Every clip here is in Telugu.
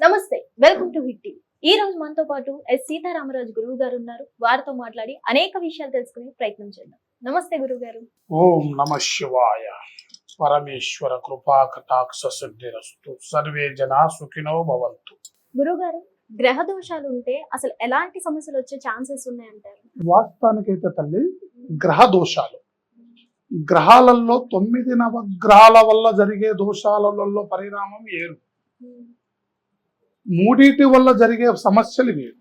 నమస్తే, వెల్కమ్ టు హిట్ టీవీ. ఈ రోజు మనతో పాటు సీతారామరాజు గురువు గారు ఉన్నారు. వారితో మాట్లాడి అనేక విషయాలు తెలుసుకునే ప్రయత్నం చేద్దాం. నమస్తే గురువు గారు. ఓం నమ శివాయ. పరమేశ్వర కృపా కటాక్ష సిద్ధిరస్తు. సర్వే జనా సుఖినో భవంతు. గురువు గారు, గ్రహ దోషాలు ఉంటే అసలు ఎలాంటి సమస్యలు వచ్చే ఛాన్సెస్ ఉన్నాయంటారు? వాస్తవానికైతే తల్లి, గ్రహ దోషాలు గ్రహాలలో 9 నవగ్రహాల వల్ల జరిగే దోషాలలో పరిణామం ఏరు. మూడిటి వల్ల జరిగే సమస్యలు వేరు.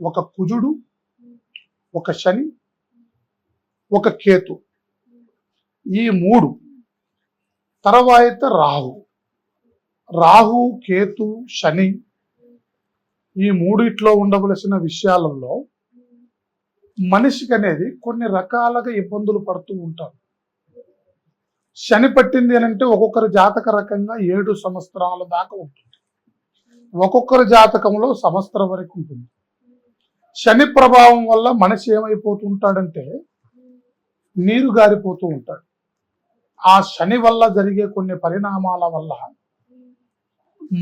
ఒక కుజుడు, ఒక శని, ఒక కేతు, ఈ మూడు. తర్వాత రాహు, కేతు, శని, ఈ మూడిట్లో ఉండవలసిన విషయాలలో మనిషికి అనేది కొన్ని రకాలుగా ఇబ్బందులు పడుతూ ఉంటారు. శని పట్టింది అని అంటే ఒక్కొక్కరి జాతక రకంగా 7 సంవత్సరాల దాకా ఉంటుంది. ఒక్కొక్కరి జాతకంలో సంవత్సరం వరకు ఉంటుంది. శని ప్రభావం వల్ల మనిషి ఏమైపోతుంటాడంటే నీరు గారిపోతూ ఉంటాడు. ఆ శని వల్ల జరిగే కొన్ని పరిణామాల వల్ల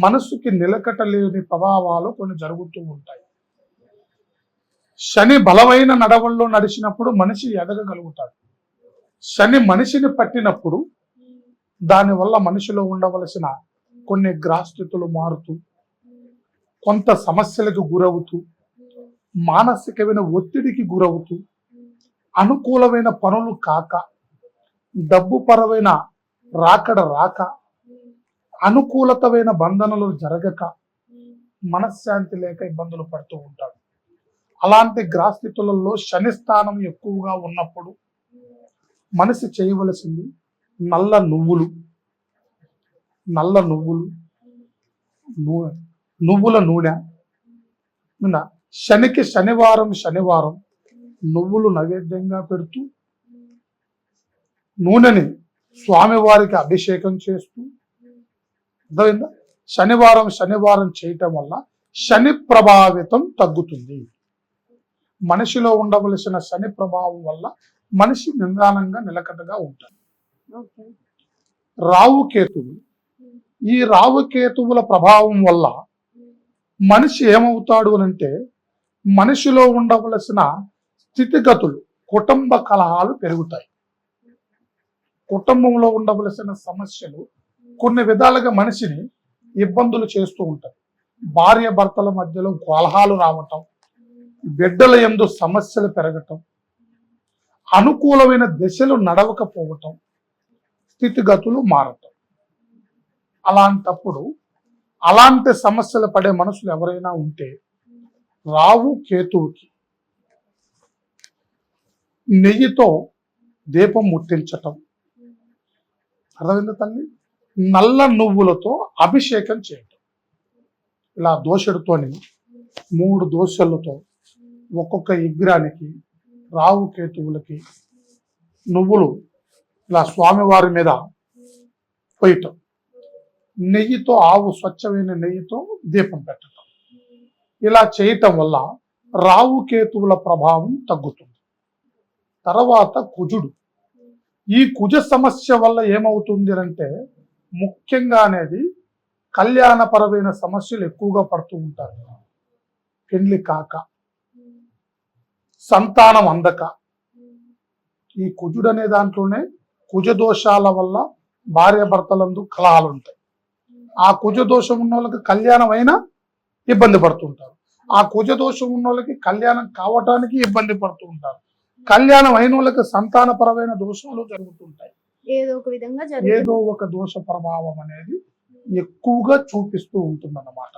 మనసుకి నిలకటలేని ప్రభావాలు కొన్ని జరుగుతూ ఉంటాయి. శని బలమైన నడవల్లో నడిచినప్పుడు మనిషి ఎదగగలుగుతాడు. శని మనిషిని పట్టినప్పుడు దానివల్ల మనిషిలో ఉండవలసిన కొన్ని గ్రహస్థితులు మారుతూ, కొంత సమస్యలకు గురవుతూ, మానసికమైన ఒత్తిడికి గురవుతూ, అనుకూలమైన పనులు కాక, డబ్బు పరమైన రాకడ రాక, అనుకూలతమైన బంధనలు జరగక, మనశ్శాంతి లేక ఇబ్బందులు పడుతూ ఉంటాడు. అలాంటి గ్రహస్థితులలో శని స్థానం ఎక్కువగా ఉన్నప్పుడు మనిషి చేయవలసింది నల్ల నువ్వుల నూనె. శనికి శనివారం నువ్వులు నైవేద్యంగా పెడుతూ, నూనెని స్వామివారికి అభిషేకం చేస్తూ, శనివారం చేయటం వల్ల శని ప్రభావితం తగ్గుతుంది. మనిషిలో ఉండవలసిన శని ప్రభావం వల్ల మనిషి నిదానంగా నిలకడగా ఉంటాడు. ఈ రావుకేతువుల ప్రభావం వల్ల మనిషి ఏమవుతాడు అనంటే మనిషిలో ఉండవలసిన స్థితిగతులు, కుటుంబ కలహాలు పెరుగుతాయి. కుటుంబంలో ఉండవలసిన సమస్యలు కొన్ని విధాలుగా మనిషిని ఇబ్బందులు చేస్తూ ఉంటాయి. భార్య భర్తల మధ్యలో కలహాలు రావటం, బిడ్డల యందు సమస్యలు పెరగటం, అనుకూలమైన దిశలు నడవకపోవటం, స్థితిగతులు మారటం. అలాంటప్పుడు అలాంటి సమస్యలు పడే మనుషులు ఎవరైనా ఉంటే రావు కేతువుకి నెయ్యితో దీపం ముట్టించటం, అర్థమైంది తల్లి, నల్ల నువ్వులతో అభిషేకం చేయటం. ఇలా దోషుడితోని 3 దోశలతో ఒక్కొక్క విగ్రహానికి రావు కేతువులకి నువ్వులు ఇలా స్వామివారి మీద పోయటం, నెయ్యితో, స్వచ్ఛమైన నెయ్యితో దీపం పెట్టడం. ఇలా చేయటం వల్ల రావు కేతువుల ప్రభావం తగ్గుతుంది. తర్వాత కుజుడు. ఈ కుజ సమస్య వల్ల ఏమవుతుంది అంటే ముఖ్యంగా అనేది కళ్యాణపరమైన సమస్యలు ఎక్కువగా పడుతూ ఉంటారు. పెండ్లి కాక, సంతానం అందక, ఈ కుజుడు అనే దాంట్లోనే కుజ దోషాల వల్ల భార్య భర్తలందు కలహాలు ఉంటాయి. ఆ కుజ దోషం ఉన్న వాళ్ళకి కళ్యాణం అయినా ఇబ్బంది పడుతుంటారు. ఆ కుజ దోషం ఉన్న వాళ్ళకి కళ్యాణం కావటానికి ఇబ్బంది పడుతూ ఉంటారు. కళ్యాణం అయిన వాళ్ళకి సంతానపరమైన దోషాలు జరుగుతుంటాయి. ఏదో ఒక దోష ప్రభావం అనేది ఎక్కువగా చూపిస్తూ ఉంటుందన్నమాట.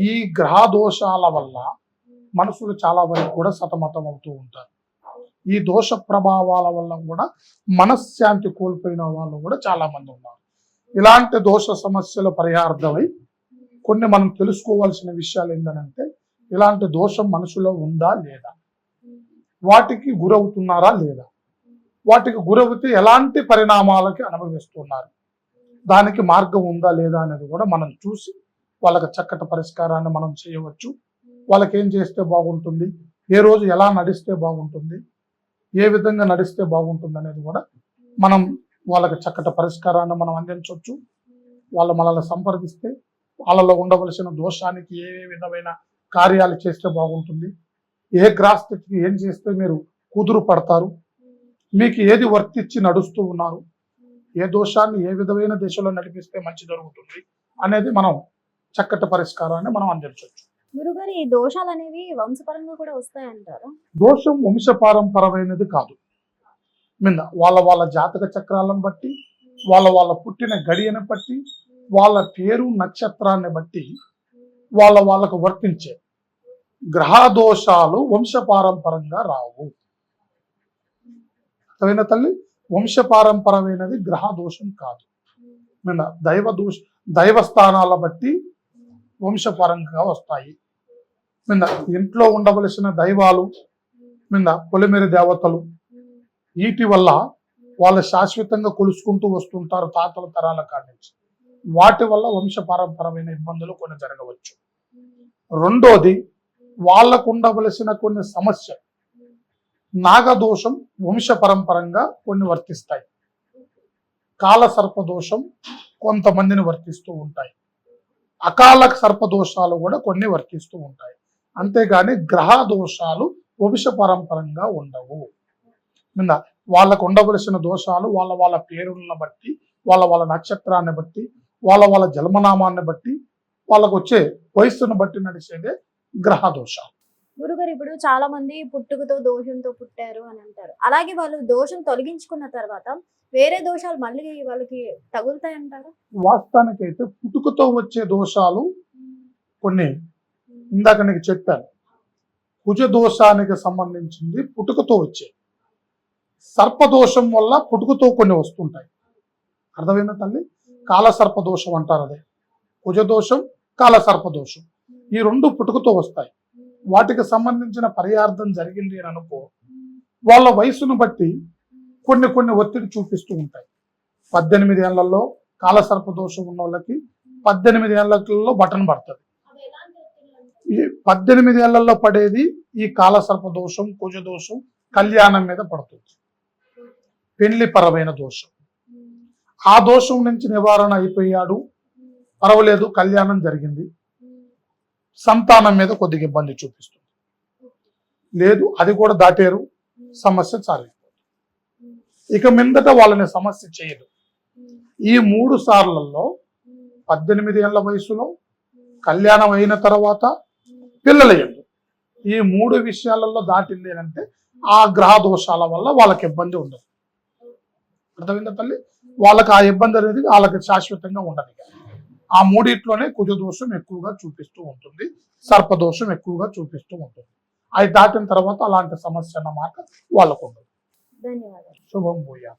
ఈ గ్రహ దోషాల వల్ల మనుషులు చాలా వరకు కూడా సతమతం అవుతూ ఉంటారు. ఈ దోష ప్రభావాల వల్ల కూడా మనశ్శాంతి కోల్పోయిన వాళ్ళు కూడా చాలా మంది ఉన్నారు. ఇలాంటి దోష సమస్యల పరిహార్థమై కొన్ని మనం తెలుసుకోవాల్సిన విషయాలు ఏంటంటే, ఇలాంటి దోషం మనుషులో ఉందా లేదా, వాటికి గురవుతున్నారా లేదా, వాటికి గురవుతే ఎలాంటి పరిణామాలకి అనుభవిస్తున్నారు, దానికి మార్గం ఉందా లేదా అనేది కూడా మనం చూసి వాళ్ళకి చక్కటి పరిష్కారాన్ని మనం చేయవచ్చు. వాళ్ళకి ఏం చేస్తే బాగుంటుంది, ఏ రోజు ఎలా నడిస్తే బాగుంటుంది, ఏ విధంగా నడిస్తే బాగుంటుంది అనేది కూడా మనం వాళ్ళకి చక్కటి పరిష్కారాన్ని మనం అందించవచ్చు. వాళ్ళు మనల్ని సంప్రదిస్తే వాళ్ళలో ఉండవలసిన దోషానికి ఏ విధమైన కార్యాలు చేస్తే బాగుంటుంది, ఏ గ్రాస్థితికి ఏం చేస్తే మీరు కుదురు పడతారు, మీకు ఏది వర్తిచ్చి నడుస్తూ ఉన్నారు, ఏ దోషాన్ని ఏ విధమైన దిశలో నడిపిస్తే మంచి జరుగుతుంది అనేది మనం చక్కటి పరిష్కారాన్ని మనం అందించవచ్చు. గురుగారు, ఈ దోషాలు అనేవి వంశపరంగా కూడా వస్తాయంటారా? దోషం వంశపారంపరమైనది కాదు. వాళ్ళ జాతక చక్రాలను బట్టి, వాళ్ళ పుట్టిన గడియను బట్టి, వాళ్ళ పేరు నక్షత్రాన్ని బట్టి వాళ్ళకు వర్తించే గ్రహ దోషాలు వంశపారంపరంగా రావు. అర్థమైనా తల్లి? వంశపారంపరమైనది గ్రహ దోషం కాదు. దైవ స్థానాల బట్టి వంశపరంగా వస్తాయి. ఇంట్లో ఉండవలసిన దైవాలు, పొలిమేర దేవతలు, వీటి వల్ల వాళ్ళు శాశ్వతంగా కొలుసుకుంటూ వస్తుంటారు తాతల తరాల కాడి నుంచి. వాటి వల్ల వంశపారంపరమైన ఇబ్బందులు కొన్ని జరగవచ్చు. రెండోది, వాళ్ళకు ఉండవలసిన కొన్ని సమస్యలు, నాగదోషం వంశపరంపరంగా కొన్ని వర్తిస్తాయి. కాల సర్పదోషం కొంతమందిని వర్తిస్తూ ఉంటాయి. అకాల సర్పదోషాలు కూడా కొన్ని వర్తిస్తూ ఉంటాయి. అంతేగాని గ్రహ దోషాలు వంశపరంపరంగా ఉండవు. వాళ్ళకు ఉండవలసిన దోషాలు వాళ్ళ పేరులను బట్టి, వాళ్ళ నక్షత్రాన్ని బట్టి, వాళ్ళ జన్మనామాన్ని బట్టి, వాళ్ళకు వచ్చే వయస్సును బట్టి నడిచేదే గ్రహ దోషాలు. గురుగారు, ఇప్పుడు చాలా మంది పుట్టుకతో దోషంతో పుట్టారు అని అంటారు. అలాగే వాళ్ళు దోషం తొలగించుకున్న తర్వాత వేరే దోషాలు మళ్ళీ వాళ్ళకి తగులుతాయంటారా? వాస్తవానికైతే పుట్టుకతో వచ్చే దోషాలు కొన్ని ఇందాక నీకు చెప్పాను. కుజ దోషానికి సంబంధించింది పుట్టుకతో వచ్చే, సర్పదోషం వల్ల పుట్టుకతో కొన్ని వస్తుంటాయి. అర్థమైనా తల్లి? కాల సర్పదోషం అంటారు. అదే కుజదోషం, కాల సర్పదోషం, ఈ రెండు పుట్టుకతో వస్తాయి. వాటికి సంబంధించిన పరిహార్థం జరిగింది అని అనుకో, వాళ్ళ వయసును బట్టి కొన్ని ఒత్తిడి చూపిస్తూ ఉంటాయి. 18 ఏళ్లలో కాల సర్పదోషం ఉన్న వాళ్ళకి 18 ఏళ్లలో బటన్ పడుతుంది. ఈ 18 ఏళ్లలో పడేది ఈ కాల సర్పదోషం, కుజదోషం కళ్యాణం మీద పడుతుంది. పెళ్లి పరమైన దోషం. ఆ దోషం నుంచి నివారణ అయిపోయాడు, పర్వాలేదు, కళ్యాణం జరిగింది, సంతానం మీద కొద్దిగా ఇబ్బంది చూపిస్తుంది. లేదు, అది కూడా దాటారు, సమస్య చాలిపోతుంది. ఇక మీదట వాళ్ళని సమస్య చేయదు. ఈ 3 సార్లలో 18 ఏళ్ల వయసులో, కళ్యాణం అయిన తర్వాత, పిల్లలయ్యండు, ఈ 3 విషయాలలో దాటింది అంటే ఆ గ్రహ దోషాల వల్ల వాళ్ళకి ఇబ్బంది ఉండదు. అర్థమైందా తల్లి? వాళ్ళకి ఆ ఇబ్బంది అనేది వాళ్ళకి శాశ్వతంగా ఉండదు. ఆ 3 కుజదోషం ఎక్కువగా చూపిస్తూ ఉంటుంది, సర్పదోషం ఎక్కువగా చూపిస్తూ ఉంటుంది. అవి దాటిన తర్వాత అలాంటి సమస్య అన్నమాట వాళ్ళకు ఉండదు. ధన్యవాదాలు. శుభం భూయా.